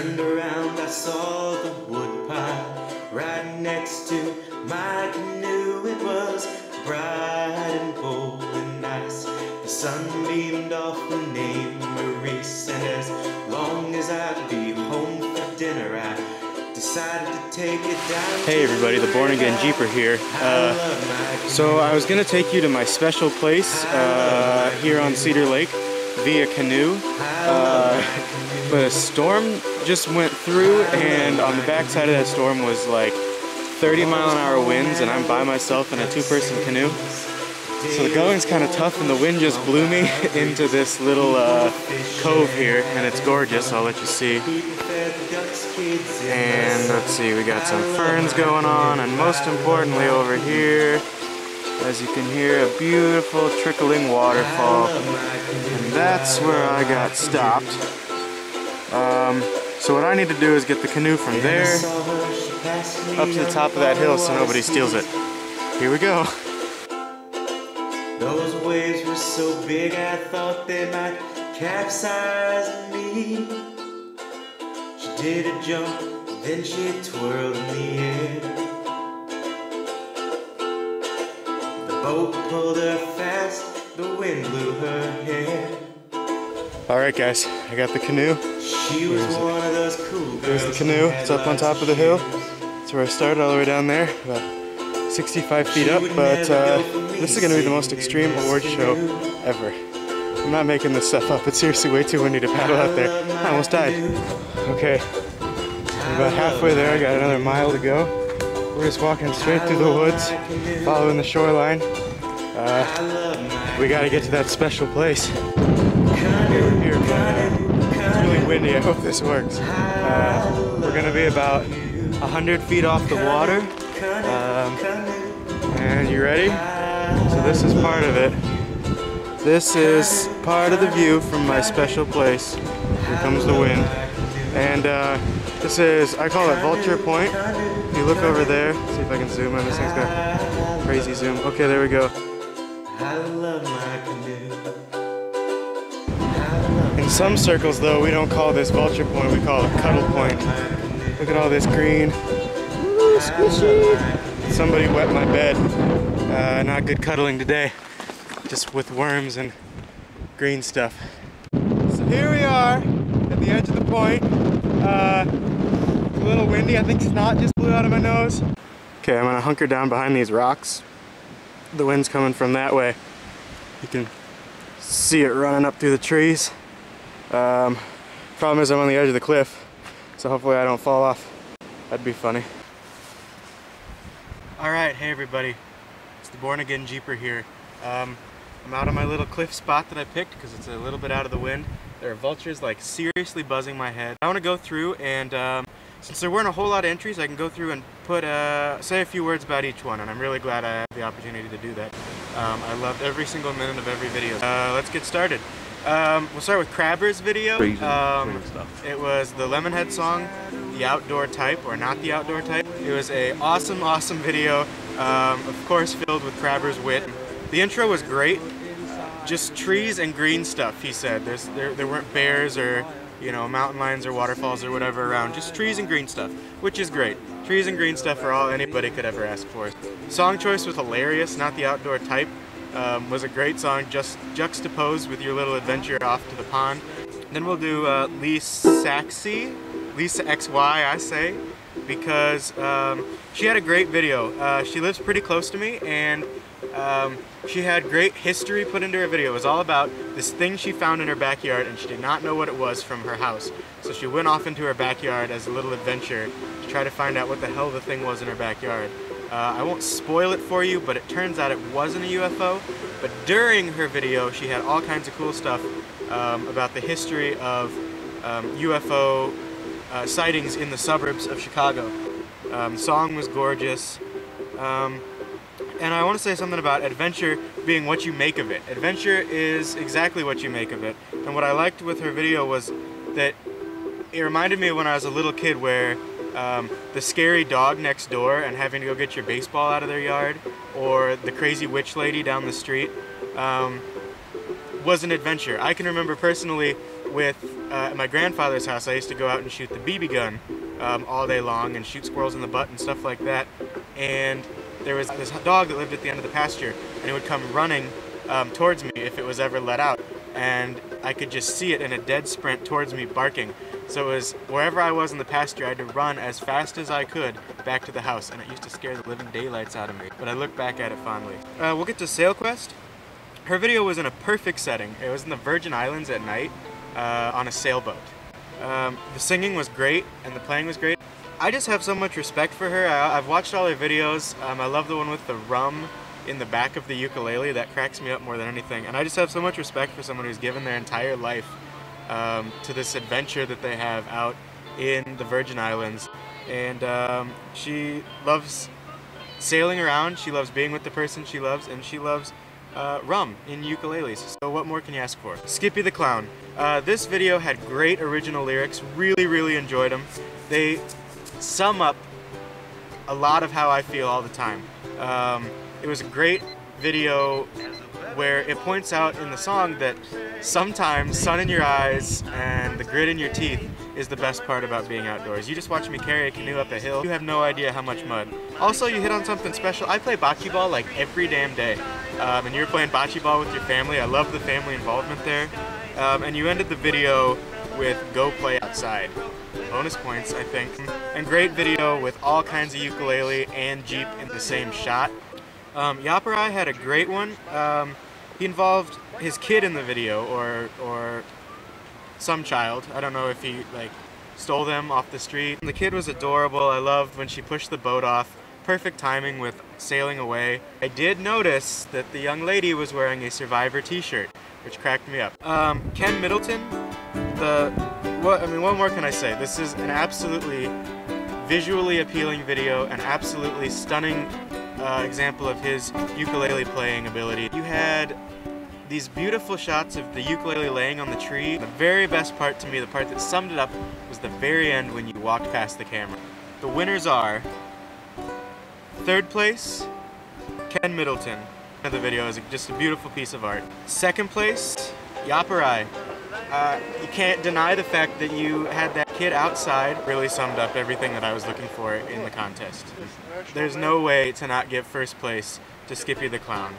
turned around, I saw the woodpile right next to my canoe. It was bright and bold and nice. The sun beamed off the name Maurice, and as long as I'd be home for dinner, I decided to take it down. Hey everybody, the Born Again Jeeper here. So I was gonna take you to my special place here on Cedar Lake via canoe, but a storm just went through, and on the backside of that storm was like 30-mile-an-hour winds, and I'm by myself in a two-person canoe. So the going's kind of tough, and the wind just blew me into this little cove here, and it's gorgeous. I'll let you see. And let's see, we got some ferns going on, and most importantly over here, as you can hear, a beautiful trickling waterfall. And that's where I got stopped. So what I need to do is get the canoe from there up to the top of that hill so nobody steals it. Here we go. Those waves were so big I thought they might capsize me. She did a jump, then she twirled in the air. The boat pulled her fast, the wind blew her hair. Alright guys, I got the canoe. She was one of those cool girls. There's the canoe, it's up on top of the hill. That's where I started, all the way down there, about 65 feet up, but this is going to be the most extreme award show ever. I'm not making this stuff up, it's seriously way too windy to paddle out there. I almost died. Okay, I'm about halfway there, I got another mile to go. We're just walking straight through the woods, following the shoreline. We got to get to that special place. Here, it's really windy, I hope this works. We're going to be about 100 feet off the water. And you ready? So this is part of it. This is part of the view from my special place. Here comes the wind. And this is, I call it Vulture Point. If you look over there, see if I can zoom in, this thing's got crazy zoom. Okay, there we go. In some circles though, we don't call this Vulture Point, we call it Cuddle Point. Look at all this green. Ooh, squishy. Somebody wet my bed. Not good cuddling today. Just with worms and green stuff. So here we are at the edge of the point. It's a little windy. I think snot just blew out of my nose. Okay, I'm gonna hunker down behind these rocks. The wind's coming from that way. You can see it running up through the trees. Problem is I'm on the edge of the cliff, so hopefully I don't fall off. That'd be funny. Alright, hey everybody, it's the Born Again Jeeper here. I'm out on my little cliff spot that I picked because it's a little bit out of the wind. There are vultures like seriously buzzing my head. I want to go through and since there weren't a whole lot of entries, I can go through and put say a few words about each one, and I'm really glad I have the opportunity to do that. I loved every single minute of every video. Let's get started. We'll start with Crabber's video. It was the Lemonhead song, The Outdoor Type, or Not the Outdoor Type. It was a awesome video, of course filled with Crabber's wit. The intro was great, just trees and green stuff, he said. There weren't bears or, you know, mountain lions or waterfalls or whatever around, just trees and green stuff, which is great. Trees and green stuff are all anybody could ever ask for. Song choice was hilarious. Not the Outdoor Type was a great song, just juxtaposed with your little adventure off to the pond. Then we'll do Lisa XY, I say, because she had a great video. She lives pretty close to me, and she had great history put into her video. It was all about this thing she found in her backyard, and she did not know what it was from her house. So she went off into her backyard as a little adventure to try to find out what the hell the thing was in her backyard. I won't spoil it for you, but it turns out it wasn't a UFO. But during her video, she had all kinds of cool stuff about the history of UFO sightings in the suburbs of Chicago. The song was gorgeous. And I want to say something about adventure being what you make of it. Adventure is exactly what you make of it. And what I liked with her video was that it reminded me of when I was a little kid, where the scary dog next door and having to go get your baseball out of their yard, or the crazy witch lady down the street, was an adventure. I can remember personally at my grandfather's house, I used to go out and shoot the BB gun all day long and shoot squirrels in the butt and stuff like that. And there was this dog that lived at the end of the pasture, and it would come running towards me if it was ever let out. And I could just see it in a dead sprint towards me barking. So it was wherever I was in the pasture, I had to run as fast as I could back to the house, and it used to scare the living daylights out of me. But I look back at it fondly. We'll get to SailQuest. Her video was in a perfect setting. It was in the Virgin Islands at night on a sailboat. The singing was great and the playing was great. I just have so much respect for her. I've watched all her videos. I love the one with the rum in the back of the ukulele. That cracks me up more than anything. And I just have so much respect for someone who's given their entire life to this adventure that they have out in the Virgin Islands. And she loves sailing around, she loves being with the person she loves, and she loves rum in ukuleles. So what more can you ask for? Skippy the Clown. This video had great original lyrics. Really enjoyed them. They sum up a lot of how I feel all the time. It was a great video where it points out in the song that sometimes sun in your eyes and the grit in your teeth is the best part about being outdoors. You just watch me carry a canoe up a hill, you have no idea how much mud. Also, you hit on something special. I play bocce ball like every damn day. And you're playing bocce ball with your family. I love the family involvement there. And you ended the video with go play outside. Bonus points, I think. And great video with all kinds of ukulele and Jeep in the same shot. Yaparai had a great one. He involved his kid in the video, or some child. I don't know if he like stole them off the street. The kid was adorable. I loved when she pushed the boat off. Perfect timing with sailing away. I did notice that the young lady was wearing a Survivor t-shirt, which cracked me up. Ken Middleton, what more can I say? This is an absolutely visually appealing video, an absolutely stunning example of his ukulele playing ability. You had these beautiful shots of the ukulele laying on the tree. The very best part to me, the part that summed it up, was the very end when you walked past the camera. The winners are third place, Ken Middleton. The video is just a beautiful piece of art. Second place, Yaparai. You can't deny the fact that you had that kid outside. Really summed up everything that I was looking for in the contest. There's no way to not give first place to Skippy the Clown.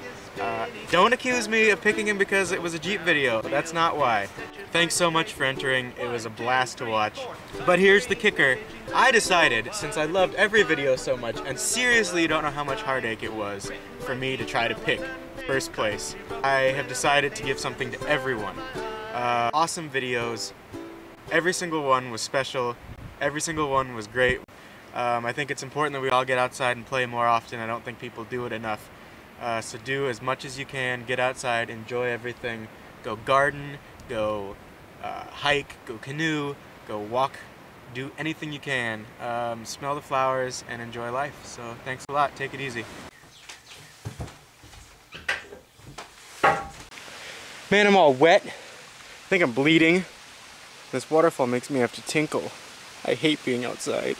Don't accuse me of picking him because it was a Jeep video. That's not why. Thanks so much for entering. It was a blast to watch. But here's the kicker. I decided, since I loved every video so much, and seriously don't know how much heartache it was for me to try to pick first place, I have decided to give something to everyone. Awesome videos. Every single one was special. Every single one was great. I think it's important that we all get outside and play more often. I don't think people do it enough. So do as much as you can. Get outside, enjoy everything. Go garden, go hike, go canoe, go walk, do anything you can. Smell the flowers and enjoy life. So thanks a lot. Take it easy. Man, I'm all wet. I think I'm bleeding. This waterfall makes me have to tinkle. I hate being outside.